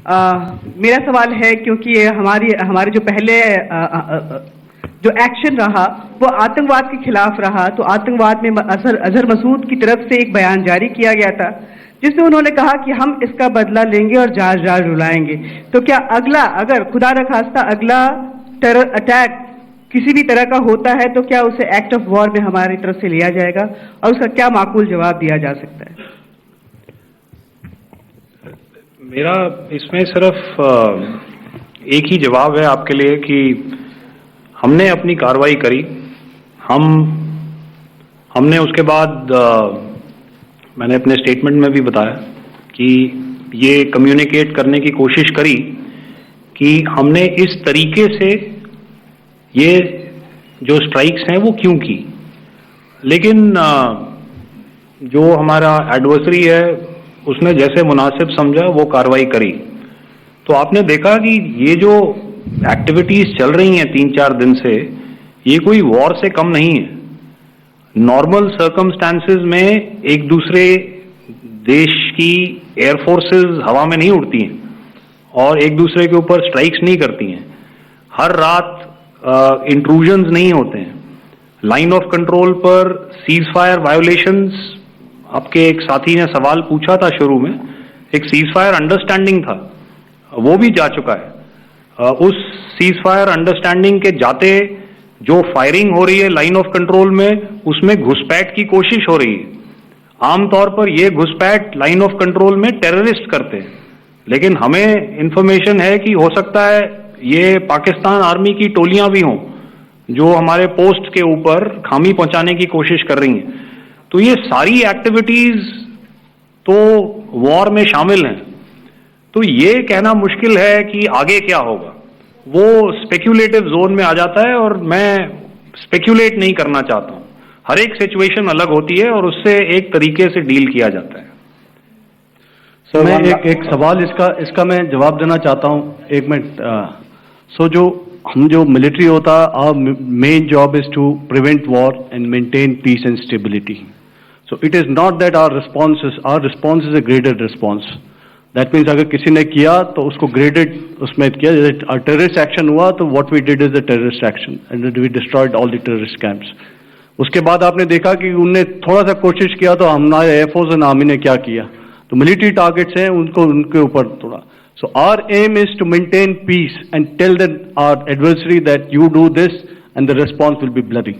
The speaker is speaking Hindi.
मेरा सवाल है, क्योंकि ये हमारे जो पहले जो एक्शन रहा वो आतंकवाद के खिलाफ रहा, तो आतंकवाद में अजहर मसूद की तरफ से एक बयान जारी किया गया था जिसमें उन्होंने कहा कि हम इसका बदला लेंगे और जाज रुलाएंगे। तो क्या अगला, अगर खुदा न खास्ता अगला टेरर अटैक किसी भी तरह का होता है, तो क्या उसे एक्ट ऑफ वॉर में हमारी तरफ से लिया जाएगा और उसका क्या माकूल जवाब दिया जा सकता है? मेरा इसमें सिर्फ एक ही जवाब है आपके लिए कि हमने अपनी कार्रवाई करी। हमने उसके बाद मैंने अपने स्टेटमेंट में भी बताया कि ये कम्युनिकेट करने की कोशिश करी कि हमने इस तरीके से ये जो स्ट्राइक्स हैं वो क्यों की। लेकिन जो हमारा एडवर्सरी है उसने जैसे मुनासिब समझा वो कार्रवाई करी। तो आपने देखा कि ये जो एक्टिविटीज चल रही हैं 3-4 दिन से, ये कोई वॉर से कम नहीं है। नॉर्मल सर्कमस्टांसेस में एक दूसरे देश की एयरफोर्सेस हवा में नहीं उड़ती हैं और एक दूसरे के ऊपर स्ट्राइक्स नहीं करती हैं। हर रात इंट्रूजन्स नहीं होते हैं। लाइन ऑफ कंट्रोल पर सीज फायर वायोलेशंस, आपके एक साथी ने सवाल पूछा था शुरू में, एक सीज फायर अंडरस्टैंडिंग था, वो भी जा चुका है। उस सीज फायर अंडरस्टैंडिंग के जाते जो फायरिंग हो रही है लाइन ऑफ कंट्रोल में, उसमें घुसपैठ की कोशिश हो रही है। आमतौर पर यह घुसपैठ लाइन ऑफ कंट्रोल में टेररिस्ट करते हैं, लेकिन हमें इंफॉर्मेशन है कि हो सकता है ये पाकिस्तान आर्मी की टोलियां भी हों जो हमारे पोस्ट के ऊपर खामी पहुंचाने की कोशिश कर रही हैं। तो ये सारी एक्टिविटीज तो वॉर में शामिल हैं। तो ये कहना मुश्किल है कि आगे क्या होगा, वो स्पेक्यूलेटिव जोन में आ जाता है और मैं स्पेक्यूलेट नहीं करना चाहता हूं। हर एक सिचुएशन अलग होती है और उससे एक तरीके से डील किया जाता है। सर मैं एक सवाल इसका मैं जवाब देना चाहता हूं, 1 मिनट। जो मिलिट्री होता है, our main job is to prevent war and maintain peace and stability. So it is not that our response is a graded response. That means अगर किसी ने किया तो उसको ग्रेडेड उसमें किया। जैसे टेररिस्ट एक्शन हुआ तो what we did is the terrorist action and we destroyed all the terrorist camps. उसके बाद आपने देखा कि उनने थोड़ा सा कोशिश किया तो हमारे एयरफोर्स एंड आर्मी ने क्या किया, तो मिलिट्री टारगेट्स हैं उनके ऊपर थोड़ा। So our aim is to maintain peace and tell our adversary that you do this and the response will be bloody.